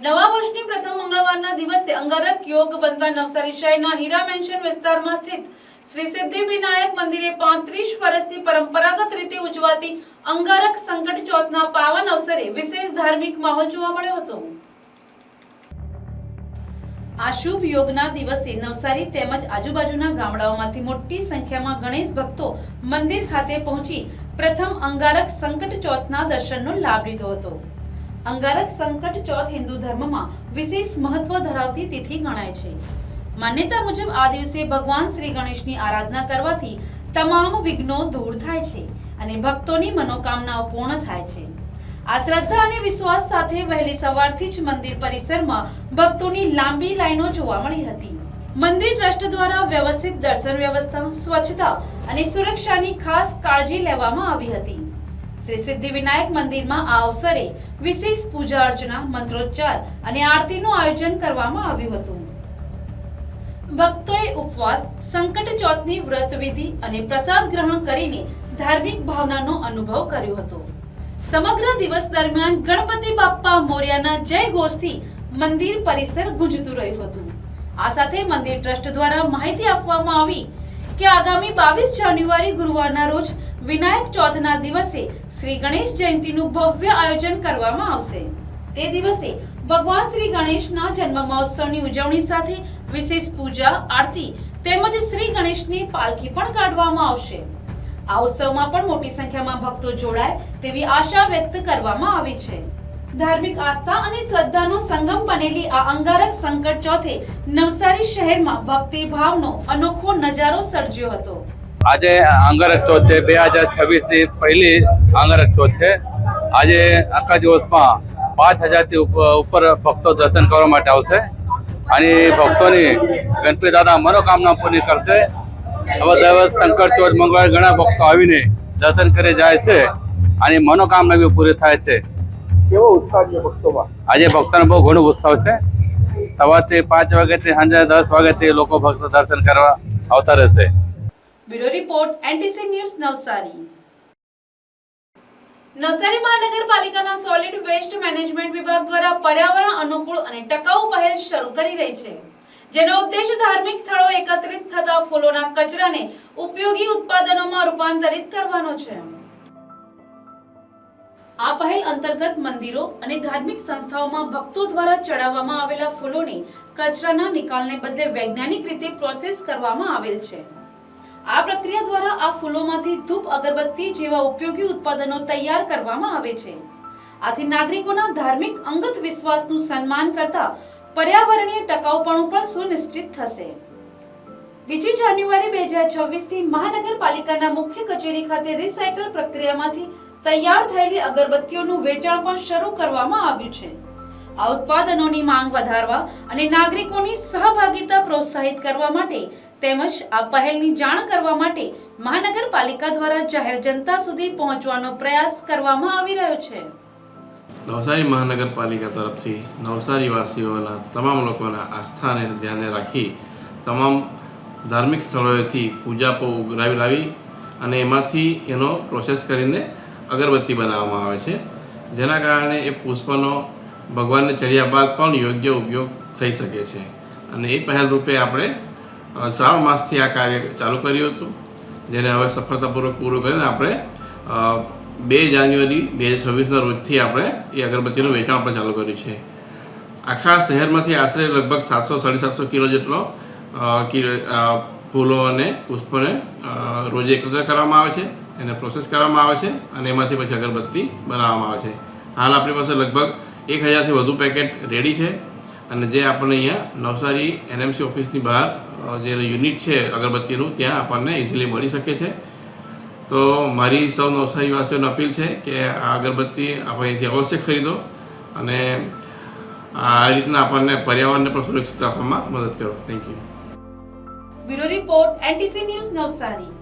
નવા વર્ષની પ્રથમ મંગળવારના દિવસે અંગારક યોગ બનતા નવસારી શહેરના હીરા મેન્શન વિસ્તારમાં સ્થિત શ્રી સિદ્ધિ વિનાયક મંદિરે 35 વર્ષથી પરંપરાગત રીતે ઉજવાતી અંગારક સંકટ ચોથના પાવન અવસરે વિશેષ ધાર્મિક માહોલ જોવા મળ્યો હતો। આ શુભ યોગના દિવસે નવસારી તેમજ આજુબાજુના ગામડાઓમાંથી મોટી સંખ્યામાં ગણેશ ભક્તો મંદિર ખાતે પહોંચી પ્રથમ અંગારક સંકટ ચોથના દર્શનનો લાભ લીધો હતો। અંગારક સંકટ ચોથ હિન્દુ ધર્મમાં વિશેષ મહત્વ ધરાવતી તિથિ ગણાય છે। માન્યતા મુજબ આ દિવસે ભગવાન શ્રી ગણેશની આરાધના કરવાથી તમામ વિઘ્નો દૂર થાય છે અને ભક્તોની મનોકામનાઓ પૂર્ણ થાય છે। આ શ્રદ્ધા અને વિશ્વાસ સાથે વહેલી સવારથી જ મંદિર પરિસરમાં ભક્તોની લાંબી લાઈનો જોવા મળી હતી। મંદિર ટ્રસ્ટ દ્વારા વ્યવસ્થિત દર્શન વ્યવસ્થા, સ્વચ્છતા અને સુરક્ષાની ખાસ કાળજી લેવામાં આવી હતી। શ્રી સિદ્ધિ વિનાયક મંદિરમાં આ અવસરે વિશેષ પૂજા અર્ચના, મંત્રોચ્ચાર અને આરતીનું આયોજન કરવામાં આવ્યું હતું। ભક્તોએ ઉપવાસ, સંકટ ચોથની વ્રત વિધિ અને પ્રસાદ ગ્રહણ કરીને ધાર્મિક ભાવનાનો અનુભવ કર્યો હતો। સમગ્ર દિવસ દરમિયાન ગણપતિ બાપ્પા મોર્યાના જય ઘોષથી મંદિર પરિસર ગુંજતું રહ્યું હતું। આ સાથે મંદિર ટ્રસ્ટ દ્વારા માહિતી આપવામાં આવી કે આગામી 22 જાન્યુઆરી ગુરુવારના રોજ વિનાયક ચોથના દિવસે શ્રી ગણેશ જયંતીનું ભવ્ય આયોજન કરવામાં આવશે। તે દિવસે ભગવાન શ્રી ગણેશના જન્મ મહોત્સવની ઉજવણી સાથે વિશેષ પૂજા, આરતી તેમજ શ્રી ગણેશની પાલખી પણ કાઢવામાં આવશે। આ ઉત્સવમાં પણ મોટી સંખ્યામાં ભક્તો જોડાય તેવી આશા વ્યક્ત કરવામાં આવી છે। ધાર્મિક આસ્થા અને શ્રદ્ધાનો સંગમ બનેલી આ અંગારક સંકટ ચોથે નવસારી શહેરમાં ભક્તિ ભાવનો અનોખો નજારો સર્જ્યો હતો। આજે અંગારક ચોથ છે। 2026 થી પહેલી અંગારક ચોથ છે। આજે આખા દિવસમાં 5000 થી ઉપર ભક્તો દર્શન કરવા માટે આવશે અને ભક્તોની ગણપતિ દાદા મનોકામના પૂરી કરશે। હવે દર સંકટ ચોથ મંગળવારે ઘણા ભક્તો આવીને દર્શન કરી જાય છે અને મનોકામના બી પૂરી થાય છે। કેવો ઉત્સાહ છે ભક્તોમાં? આજે ભક્તોનો બહુ ઘણો ઉત્સાહ છે। સવારથી 5 વાગ્યાથી સાંજે 10 વાગ્યાથી લોકો ભક્તો દર્શન કરવા આવતા રહેશે। Bureau report NTC news Navsari. Navsari મહાનગરપાલિકાના સોલિડ વેસ્ટ મેનેજમેન્ટ વિભાગ દ્વારા પર્યાવરણ અનુકૂળ અને ટકાઉ પહેલ શરૂ કરી રહી છે, જેનો ઉદ્દેશ ધાર્મિક સ્થળો એકત્રિત થતા ફૂલોના કચરાને ઉપયોગી ઉત્પાદનોમાં રૂપાંતરિત કરવાનો છે। આ પહેલ અંતર્ગત મંદિરો અને ધાર્મિક સંસ્થાઓમાં ભક્તો દ્વારા ચડાવવામાં આવેલા ફૂલોને કચરાના નિકાલને બદલે વૈજ્ઞાનિક રીતે પ્રોસેસ કરવામાં આવેલ છે। આ પ્રક્રિયા દ્વારા આ ફૂલોમાંથી ધૂપ, અગરબત્તી જેવા ઉપયોગી ઉત્પાદનો તૈયાર કરવામાં આવે છે। આથી નાગરિકોના ધાર્મિક અંગત વિશ્વાસનું સન્માન કરતા પર્યાવરણીય ટકાઉપણું પણ સુનિશ્ચિત થશે। 2 જાન્યુઆરી 2026 થી મહાનગરપાલિકાના મુખ્ય કચેરી ખાતે રિસાયકલ પ્રક્રિયામાંથી તૈયાર થયેલી અગરબત્તીઓનું વેચાણ પણ શરૂ કરવામાં આવ્યું છે। આ ઉત્પાદનોની માંગ વધારવા અને નાગરિકોની સહભાગિતા પ્રોત્સાહિત કરવા માટે તેમજ આ પહેલની જાણ કરવા માટે મહાનગરપાલિકા દ્વારા જાહેર જનતા સુધી પહોંચવાનો પ્રયાસ કરવામાં આવી રહ્યો છે। નવસારી મહાનગરપાલિકા તરફથી નવસારી વાસીઓના તમામ લોકોના આસ્થાને ધ્યાને રાખી તમામ ધાર્મિક સ્થળોએથી પૂજાપો ઉઘરાવી લાવી અને એમાંથી એનો પ્રોસેસ કરીને અગરબત્તી બનાવવામાં આવે છે, જેના કારણે એ પુષ્પનો ભગવાનને ચડ્યા બાદ પણ યોગ્ય ઉપયોગ થઈ શકે છે। અને એ પહેલ રૂપે આપણે શ્રાવણ માસથી આ કાર્ય ચાલુ કર્યું હતું, જેને હવે સફળતાપૂર્વક પૂરું કરીને આપણે 2 જાન્યુઆરી 2026ના રોજથી આપણે એ અગરબત્તીનું વેચાણ પણ ચાલુ કર્યું છે। આખા શહેરમાંથી આશરે લગભગ 700-750 કિલો જેટલો ફૂલો અને પુષ્પોને રોજે એકત્ર કરવામાં આવે છે, એને પ્રોસેસ કરવામાં આવે છે અને એમાંથી પછી અગરબત્તી બનાવવામાં આવે છે। હાલ આપણી પાસે લગભગ 1000થી વધુ પેકેટ રેડી છે અને જે આપણને અહીંયા નવસારી એનએમસી ઓફિસની બહાર જે યુનિટ છે અગરબત્તીનું, ત્યાં આપણને ઇઝીલી મળી શકે છે। તો મારી સૌ નવસારીવાસીઓને અપીલ છે કે આ અગરબત્તી આપણે અહીંથી અવશ્ય ખરીદો અને આ રીતના આપણને પર્યાવરણને પણ સુરક્ષિત રાખવામાં મદદ કરો। Thank you. Bureau report NTC news Navsari.